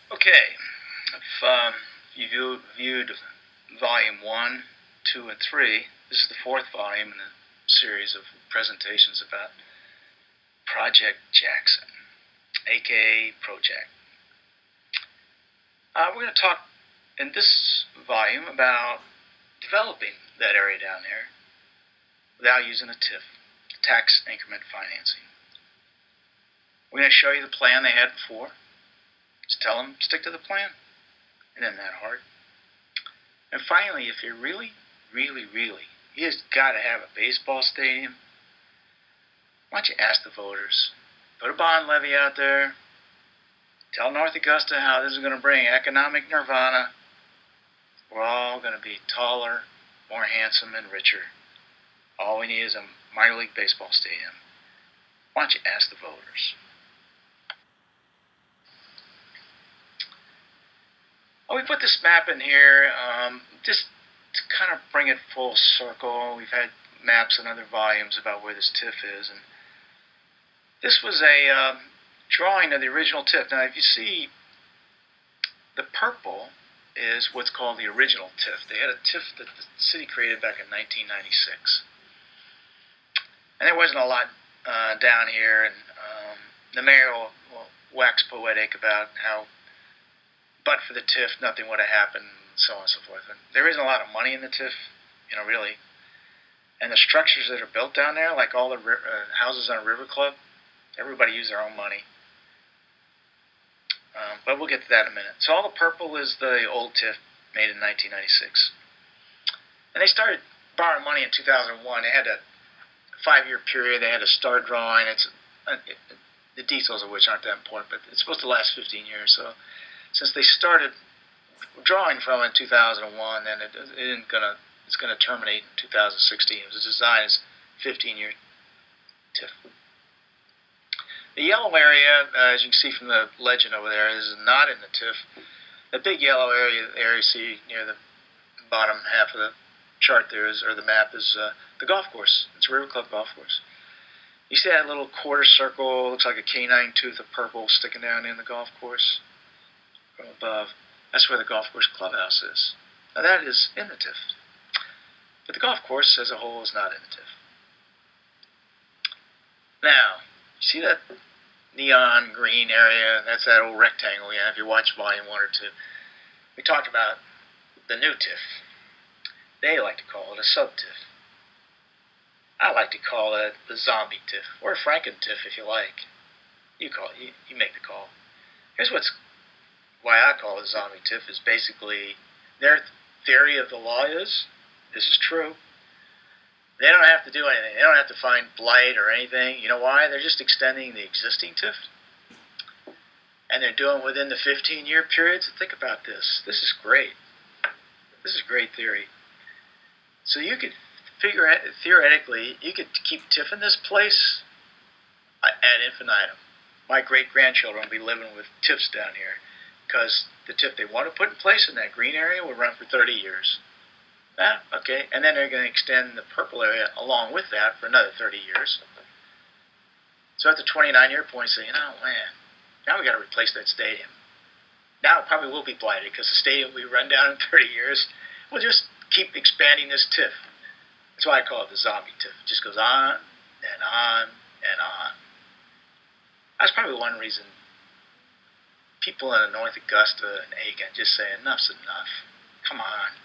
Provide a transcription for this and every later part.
Okay, if you viewed Volume 1, 2, and 3, this is the fourth volume in a series of presentations about Project Jackson, aka Project. We're going to talk in this volume about developing that area down there without using a TIF, tax increment financing. We're going to show you the plan they had before. Just tell them, stick to the plan. It isn't that hard. And finally, if you're really, you just got to have a baseball stadium, why don't you ask the voters? Put a bond levy out there. Tell North Augusta how this is going to bring economic nirvana. We're all going to be taller, more handsome, and richer. All we need is a minor league baseball stadium. Why don't you ask the voters? Well, we put this map in here just to kind of bring it full circle. We've had maps in other volumes about where this TIF is, and this was a drawing of the original TIF. Now, if you see, the purple is what's called the original TIF. They had a TIF that the city created back in 1996. And there wasn't a lot down here, and the mayor will wax poetic about how, but for the TIF, nothing would have happened, and so on and so forth. And there isn't a lot of money in the TIF, really. And the structures that are built down there, like all the houses on River Club, everybody used their own money. But we'll get to that in a minute. So all the purple is the old TIF made in 1996. And they started borrowing money in 2001. They had a 5-year period. They had to start drawing. The details of which aren't that important, but it's supposed to last 15 years. So since they started drawing from it in 2001, then it's going to terminate in 2016. It was designed as 15-year TIF. The yellow area, as you can see from the legend over there, is not in the TIF. The big yellow area you see near the bottom half of the chart there or the map, is the golf course. It's a River Club golf course. You see that little quarter circle, looks like a canine tooth of purple sticking down in the golf course from above. That's where the golf course clubhouse is. Now that is in the TIF. But the golf course as a whole is not in the TIF. Now, you see that neon green area? That's that old rectangle. Yeah, if you watch volume 1 or 2. We talked about the new TIF. They like to call it a sub-TIF. I like to call it the zombie TIF, or Franken-TIF if you like. You call it. You make the call. Here's why I call it zombie TIF is basically their theory of the law is, this is true, they don't have to do anything. They don't have to find blight or anything. You know why? They're just extending the existing TIF. And they're doing it within the 15-year period. So think about this. This is great. This is great theory. So you could theoretically, you could keep TIF in this place ad infinitum. My great-grandchildren will be living with TIFs down here because the TIF they want to put in place in that green area will run for 30 years. Okay, and then they're going to extend the purple area along with that for another 30 years. So at the 29-year point, say, man, now we got to replace that stadium. Now it probably will be blighted because the stadium will be run down in 30 years. We'll just keep expanding this TIF. That's why I call it the zombie TIF. It just goes on and on and on. That's probably one reason people in North Augusta and Aiken just say enough's enough. Come on.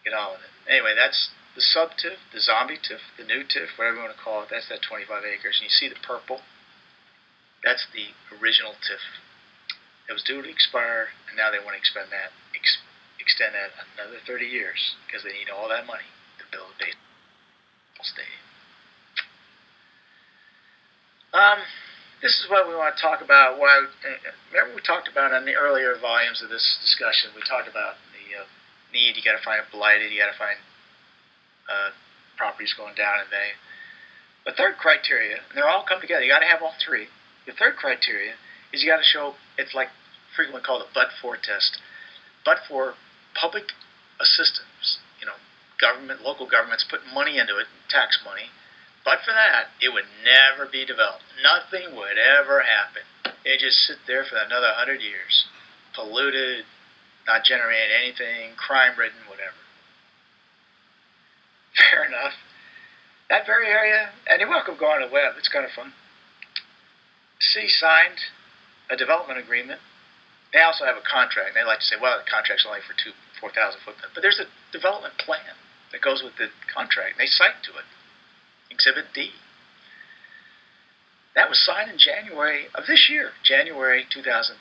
Get on with it. Anyway, that's the sub-TIF, the zombie TIF, the new TIF, whatever you want to call it. That's that 25 acres. And you see the purple? That's the original TIF. It was due to expire, and now they want to extend that another 30 years because they need all that money to build a baseball stadium. This is what we want to talk about. Remember we talked about in the earlier volumes of this discussion, we talked about the need. You got to find it blighted. You got to find properties going down in value. The third criteria, and they're all come together. You got to have all three. The third criteria is you got to show it's like frequently called a but-for test. But for public assistance, government, local governments put money into it, tax money. But for that, it would never be developed. Nothing would ever happen. It'd just sit there for another 100 years. polluted, not generating anything, crime-ridden, whatever. Fair enough. That very area, and you're welcome to go on the web. It's kind of fun. The city signed a development agreement. They also have a contract. They like to say, well, the contract's only for 4,000 foot. But there's a development plan that goes with the contract. They cite to it. Exhibit D. That was signed in January of this year, January 2013.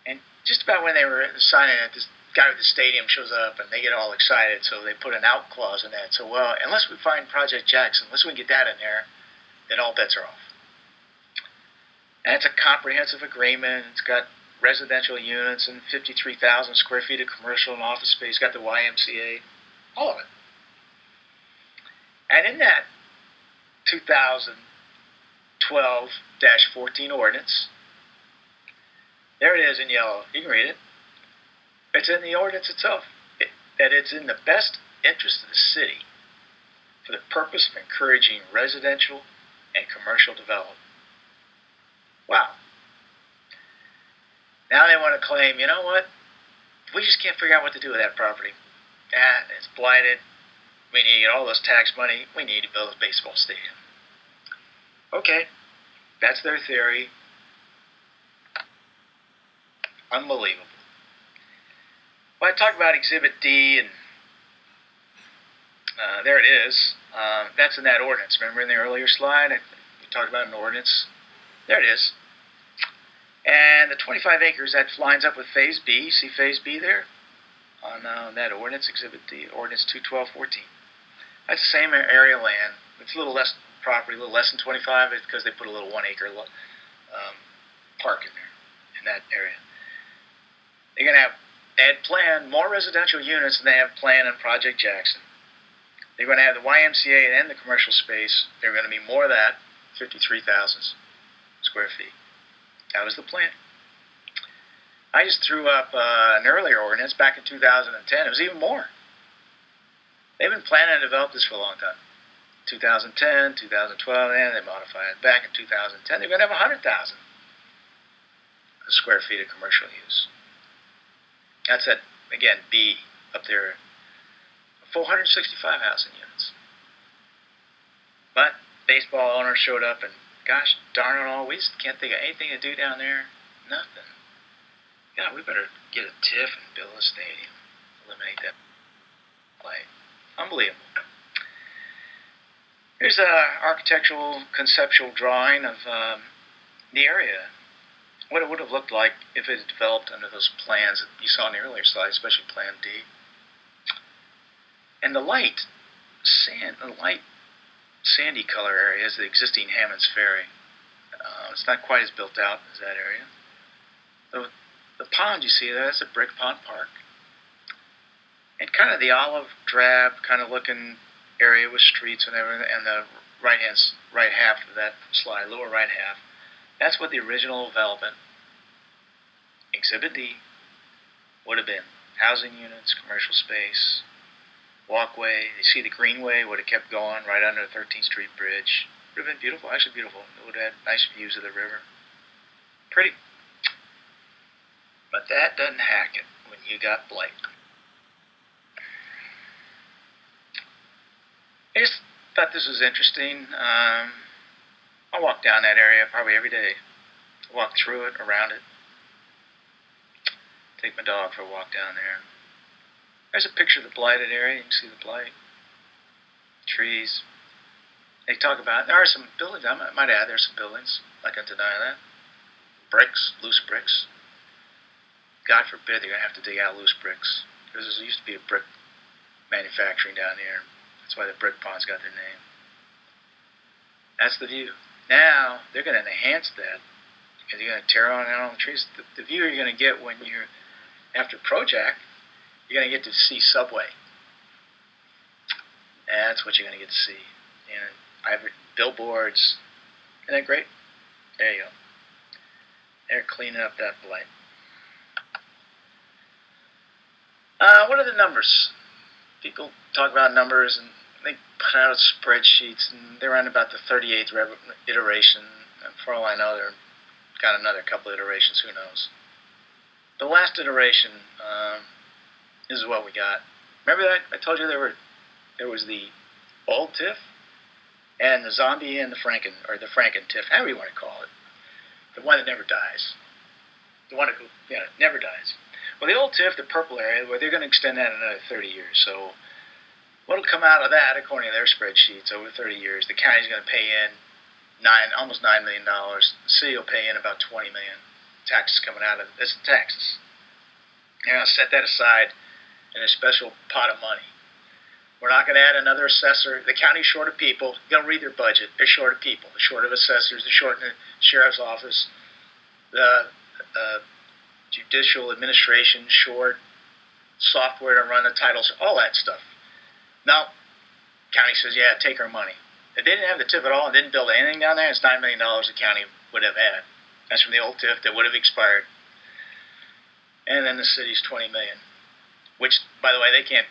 And just about when they were signing it, this guy with the stadium shows up and they get all excited, so they put an out clause in that. So, well, unless we find Project Jackson, unless we can get that in there, then all bets are off. And it's a comprehensive agreement. It's got residential units and 53,000 square feet of commercial and office space. It's got the YMCA, all of it. And in that 2012-14 ordinance, there it is in yellow. You can read it. It's in the ordinance itself. That it's in the best interest of the city for the purpose of encouraging residential and commercial development. Wow. Now they want to claim, you know what? We just can't figure out what to do with that property. It's blighted. We need to get all this tax money. We need to build a baseball stadium. Okay. That's their theory. Unbelievable. Well, I talked about Exhibit D, and there it is. That's in that ordinance. Remember in the earlier slide, we talked about an ordinance. There it is. And the 25 acres, that lines up with Phase B. See Phase B there? On that ordinance, Exhibit D, Ordinance 212-14. That's the same area of land. It's a little less property, a little less than 25, because they put a little 1 acre park in there, in that area. They're going to add planned more residential units than they have planned in Project Jackson. They're going to have the YMCA and the commercial space. They're going to be more of that, 53,000 square feet. That was the plan. I just threw up an earlier ordinance back in 2010. It was even more. They've been planning to develop this for a long time. 2010, 2012, and they modified it. Back in 2010, they're going to have 100,000 square feet of commercial use. That's at, again, B up there, 465 housing units. But baseball owners showed up and, gosh darn it all, we just can't think of anything to do down there. Nothing. God, we better get a TIF and build a stadium. Eliminate that play. Unbelievable. Here's an architectural conceptual drawing of the area. What it would have looked like if it had developed under those plans that you saw in the earlier slide, especially Plan D. And the light sandy color area is the existing Hammond's Ferry. It's not quite as built out as that area. The pond you see there, that's a brick pond park. And kind of the olive drab kind of looking area with streets and everything, and the right half of that slide, lower right half, that's what the original development, Exhibit D, would have been. Housing units, commercial space, walkway. You see the greenway would have kept going right under the 13th Street Bridge. Would have been beautiful, actually beautiful. It would have had nice views of the river. Pretty. But that doesn't hack it when you got blight. I just thought this was interesting. I walk down that area probably every day. Walk through it, around it. Take my dog for a walk down there. There's a picture of the blighted area. You can see the blight. Trees. They talk about, there are some buildings, I might add, there's some buildings. I can deny that. Bricks, loose bricks. God forbid they're going to have to dig out loose bricks. Because there used to be a brick manufacturing down here. That's why the brick ponds got their name. That's the view. Now, they're going to enhance that. Because you're going to tear on all the trees. The view you're going to get when you're, after Project, you're going to get to see Subway. That's what you're going to get to see. And billboards. Isn't that great? There you go. They're cleaning up that blight. What are the numbers? People talk about numbers and they put out spreadsheets, and they're on about the 38th iteration. And for all I know, they're got another couple iterations, who knows. The last iteration is what we got. Remember that I told you there was the old TIF and the zombie and the Franken TIF, however you want to call it, the one that never dies, the one who never dies. Well, the old TIF, the purple area, well, they're going to extend that another 30 years. So what'll come out of that, according to their spreadsheets, over 30 years, the county's going to pay in almost $9 million. The city will pay in about $20 million. Taxes coming out of it's taxes. They're going to set that aside in a special pot of money. We're not going to add another assessor. The county's short of people. Don't read their budget. They're short of people. They're short of assessors. They're short in the sheriff's office. The judicial administration short. Software to run the titles. All that stuff. Now, county says, yeah, take our money. If they didn't have the TIF at all and didn't build anything down there, it's $9 million the county would have had. That's from the old TIF that would have expired. And then the city's $20 million, which, by the way, they can't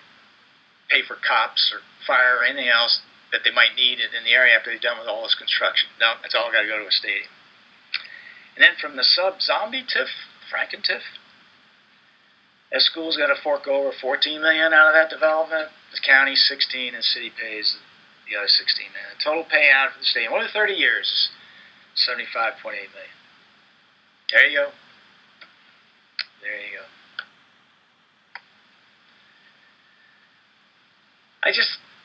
pay for cops or fire or anything else that they might need in the area after they're done with all this construction. No, it's all got to go to a stadium. And then from the sub-zombie TIF, Franken TIF, the school's got to fork over $14 million out of that development. The county $16 and the city pays the other $16 million. The total payout for the stadium over 30 years is $75.8 million. There you go. There you go.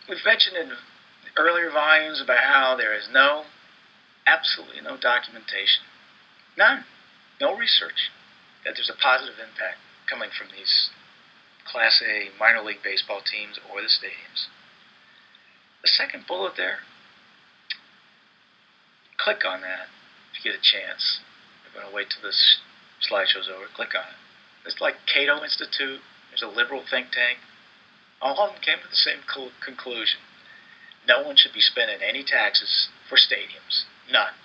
We've mentioned in earlier volumes about how there is absolutely no documentation, none, no research that there's a positive impact coming from these Class A minor league baseball teams or the stadiums. The second bullet there, click on that if you get a chance. We're going to wait till this slideshow's over. Click on it. It's like Cato Institute. There's a liberal think tank. All of them came to the same conclusion. No one should be spending any taxes for stadiums. None.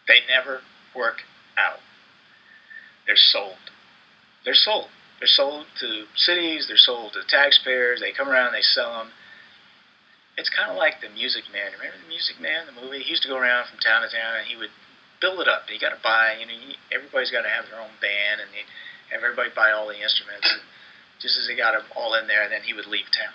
They never work out. They're sold. They're sold. They're sold to cities. They're sold to taxpayers. They come around and they sell them. It's kind of like the Music Man. Remember the Music Man, the movie? He used to go around from town to town and he would build it up. You got to buy, everybody's got to have their own band, and have everybody buy all the instruments. And just as they got them all in there, then he would leave town,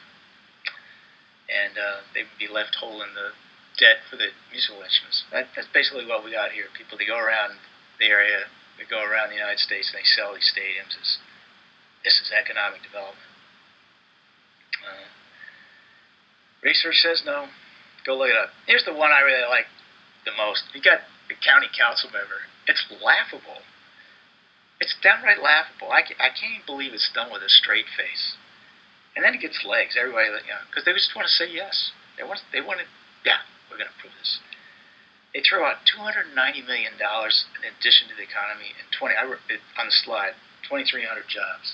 and they would be left holding the debt for the musical instruments. That's basically what we got here. People that go around the area, they go around the United States, and they sell these stadiums. This is economic development. Research says no. Go look it up. Here's the one I really like the most. You got the county council member. It's laughable. It's downright laughable. I can't even believe it's done with a straight face. And then it gets legs. Everybody, because they just want to say yes. They want to, yeah, we're going to prove this. They throw out $290 million in addition to the economy and I wrote it on the slide, 2,300 jobs.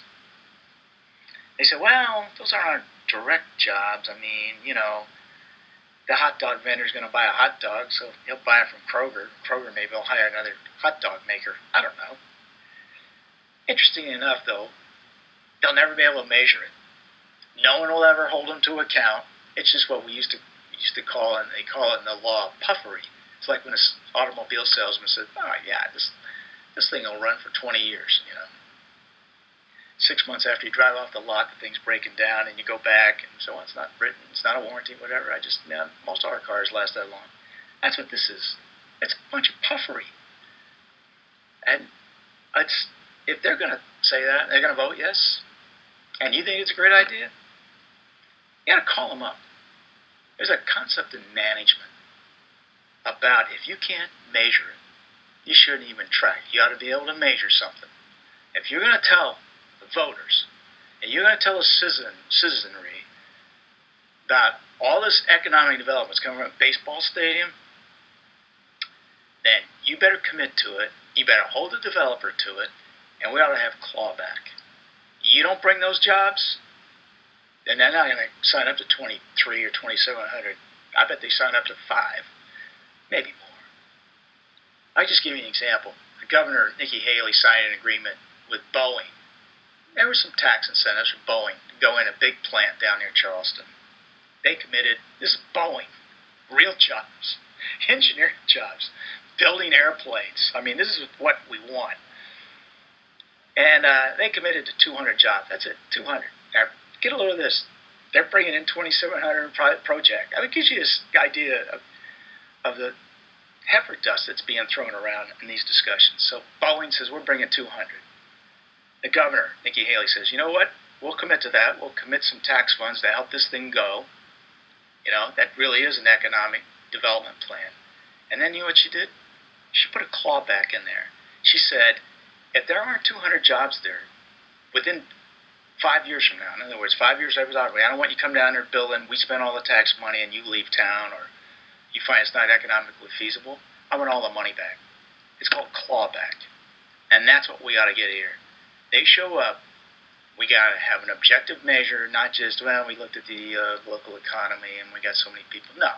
They said, well, those aren't direct jobs. I mean, the hot dog vendor's going to buy a hot dog, so he'll buy it from Kroger. Kroger maybe will hire another hot dog maker. I don't know. Interesting enough, though, they'll never be able to measure it. No one will ever hold them to account. It's just what we used to call, and they call it in the law, puffery. It's like when an automobile salesman said, oh, yeah, this thing will run for 20 years, 6 months after you drive off the lot, the thing's breaking down, and you go back, and so on. It's not written, it's not a warranty, whatever. Most of our cars last that long. That's what this is. It's a bunch of puffery. And if they're going to say that, they're going to vote yes, and you think it's a great idea, you got to call them up. There's a concept in management about if you can't measure it, you shouldn't even try. You ought to be able to measure something. If you're going to tell the voters, and you're going to tell the citizenry about all this economic development coming from a baseball stadium, then you better commit to it. You better hold the developer to it, and we ought to have clawback. You don't bring those jobs, then they're not going to sign up to 23 or 2,700. I bet they sign up to 5, maybe more. I'll just give you an example. The governor, Nikki Haley, signed an agreement with Boeing. There were some tax incentives for Boeing to go in a big plant down near Charleston. They committed, this is Boeing, real jobs, engineering jobs. building airplanes. I mean, this is what we want. And they committed to 200 jobs. That's it, 200. Now, get a load of this. They're bringing in 2,700 project. I mean, it gives you this idea of the heifer dust that's being thrown around in these discussions. So Boeing says, we're bringing 200. The governor, Nikki Haley, says, you know what? We'll commit to that. We'll commit some tax funds to help this thing go. You know, that really is an economic development plan. And then you know what she did? She put a claw back in there. She said, if there aren't 200 jobs there within 5 years from now, in other words, 5 years after I don't want you to come down there building, we spend all the tax money and you leave town, or you find it's not economically feasible, I want all the money back. It's called clawback. And that's what we ought to get here. They show up, we got to have an objective measure, not just, well, we looked at the local economy and we got so many people. No.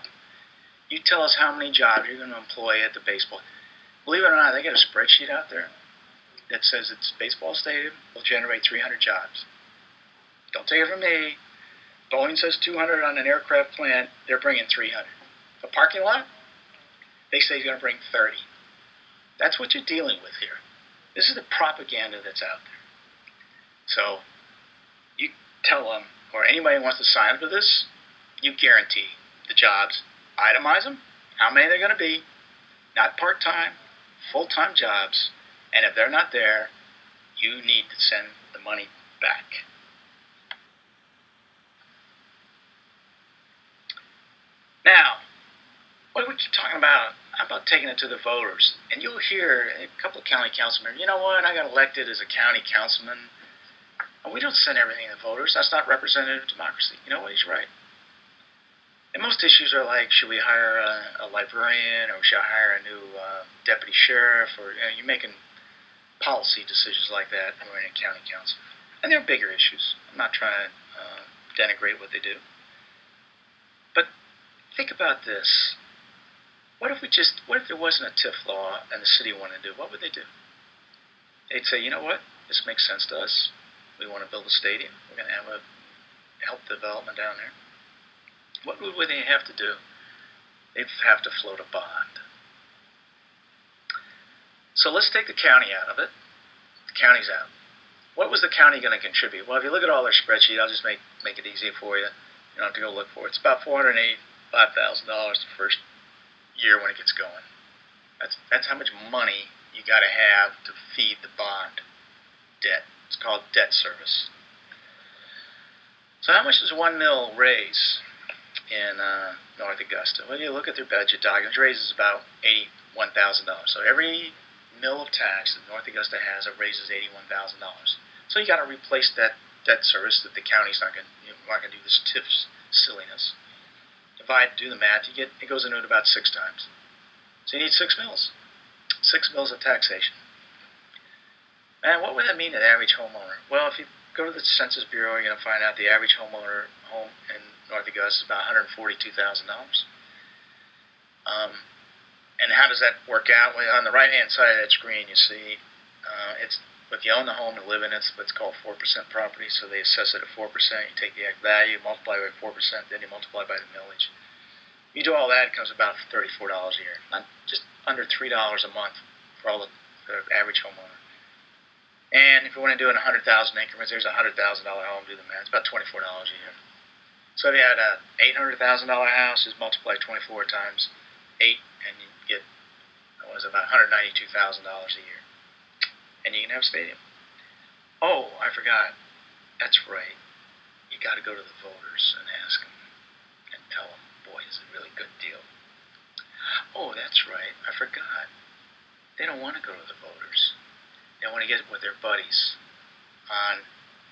You tell us how many jobs you're going to employ at the baseball. Believe it or not, they got a spreadsheet out there that says its baseball stadium will generate 300 jobs. Don't take it from me. Boeing says 200 on an aircraft plant. They're bringing 300. The parking lot, they say he's going to bring 30. That's what you're dealing with here. This is the propaganda that's out there. So you tell them, or anybody who wants to sign up to this, you guarantee the jobs. Itemize them, how many they're going to be, not part-time, full-time jobs, and if they're not there, you need to send the money back. Now, what do we keep talking about? How about taking it to the voters? And you'll hear a couple of county councilmen, you know what, I got elected as a county councilman. And we don't send everything to the voters. That's not representative democracy. You know what, he's right. And most issues are like, should we hire a librarian, or should I hire a new deputy sheriff, or you're making policy decisions like that when we're in county council. And they're bigger issues. I'm not trying to denigrate what they do. But think about this. What if there wasn't a TIF law and the city wanted to do? What would they do? They'd say, you know what? This makes sense to us. We want to build a stadium. We're going to have a help development down there. What would they have to do? They'd have to float a bond. So let's take the county out of it. The county's out. What was the county going to contribute? Well, if you look at all their spreadsheet, I'll just make it easy for you. You don't have to go look for it. It's about $485,000 the first year when it gets going. That's how much money you got to have to feed the bond debt. It's called debt service. So how much does 1 mil raise in North Augusta? Well, you look at their budget documents, it raises about $81,000. So every mill of tax that North Augusta has, it raises $81,000. So you got to replace that debt service that the county's not going to do this TIF silliness. Do the math, it goes into it about 6 times. So you need 6 mills. 6 mills of taxation. And what would that mean to the average homeowner? Well, if you go to the Census Bureau, you're going to find out the average homeowner home in North Augusta is about $142,000. And how does that work out? Well, on the right-hand side of that screen, you see if you own the home and live in it, it's what's called 4% property. So they assess it at 4%. You take the value, multiply by 4%, then you multiply by the millage. You do all that, it comes about $34 a year, just under $3 a month for the average homeowner. And if you want to do it in 100,000 increments, there's a $100,000 home. Do the math. It's about $24 a year. So if you had a $800,000 house, just multiply 24 times 8, and you get about $192,000 a year. And you can have a stadium. Oh, I forgot. That's right. You got to go to the voters and ask them and tell them, boy, it's a really good deal. Oh, that's right. I forgot. They don't want to go to the voters. They want to get with their buddies on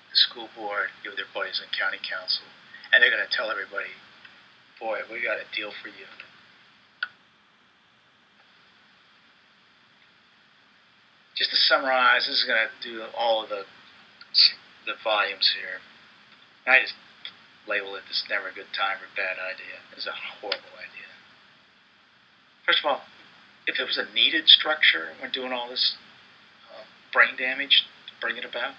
the school board, get with their buddies in county council, and they're going to tell everybody, boy, we got a deal for you. Just to summarize, this is going to do all of the volumes here. I just label it, this is never a good time or a bad idea. This is a horrible idea. First of all, if it was a needed structure when doing all this brain damage to bring it about,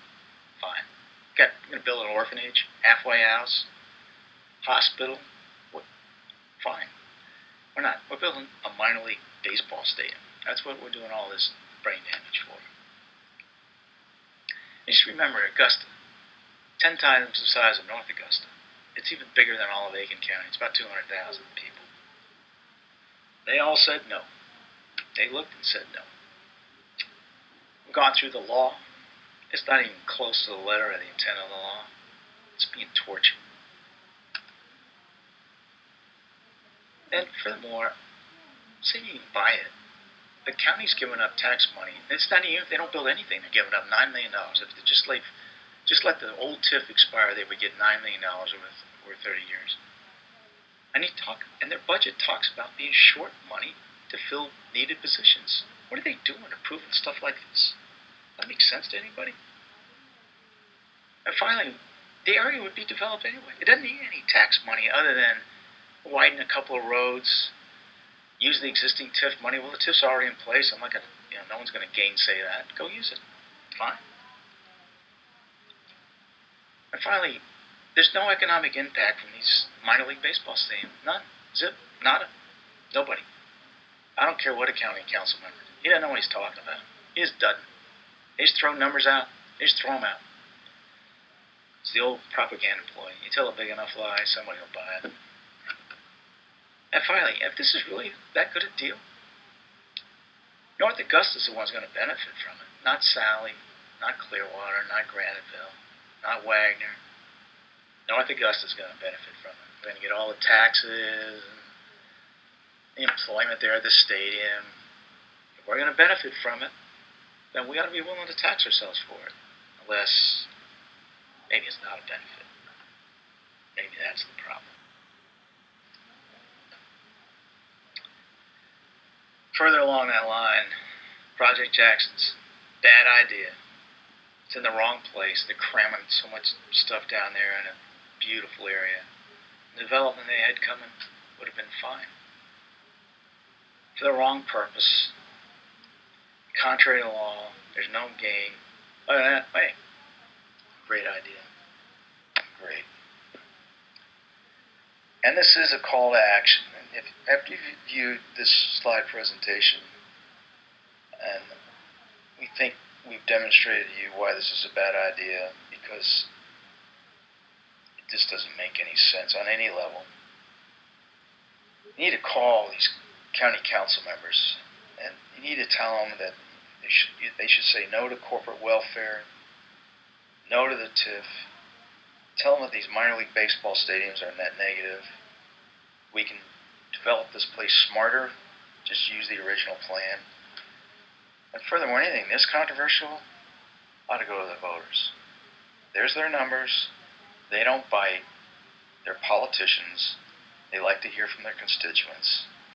fine. We're going to build an orphanage, halfway house, hospital, fine. We're not. We're building a minor league baseball stadium. That's what we're doing all this brain damage for. You should remember Augusta, 10 times the size of North Augusta. It's even bigger than all of Aiken County. It's about 200,000 people. They all said no. They looked and said no. We've gone through the law. It's not even close to the letter of the intent of the law. It's being tortured. And furthermore, say you can buy it. The county's giving up tax money. It's not even if they don't build anything, they're giving up $9 million. If they just let the old TIF expire, they would get $9 million over 30 years. And their budget talks about being short money to fill needed positions. What are they doing approving stuff like this? That makes sense to anybody? And finally, the area would be developed anyway. It doesn't need any tax money other than widen a couple of roads, use the existing TIF money. Well, the TIF's already in place. I'm not gonna, no one's gonna gainsay that. Go use it. Fine. And finally, there's no economic impact from these minor league baseball stadiums. None. Zip. Nada. Nobody. I don't care what a county council member. He doesn't know what he's talking about. He just doesn't. They just throw numbers out. They just throw them out. It's the old propaganda ploy. You tell a big enough lie, somebody will buy it. And finally, if this is really that good a deal, North Augusta is the one's going to benefit from it. Not Sally, not Clearwater, not Graniteville, not Wagner. North Augusta is going to benefit from it. We're going to get all the taxes, and the employment there at the stadium. If we're going to benefit from it, then we ought to be willing to tax ourselves for it. Unless maybe it's not a benefit. Maybe that's the problem. Further along that line, Project Jackson's bad idea. It's in the wrong place. They're cramming so much stuff down there in a beautiful area. The development they had coming would have been fine. For the wrong purpose, contrary to law, there's no gain. Other than that, hey, great idea. Great. And this is a call to action. After you've viewed this slide presentation, and we think we've demonstrated to you why this is a bad idea, because it just doesn't make any sense on any level. You need to call these county council members, and you need to tell them that they should say no to corporate welfare, no to the TIF. Tell them that these minor league baseball stadiums are net negative. We can develop this place smarter. Just use the original plan. And furthermore, anything this controversial ought to go to the voters. There's their numbers. They don't bite. They're politicians. They like to hear from their constituents.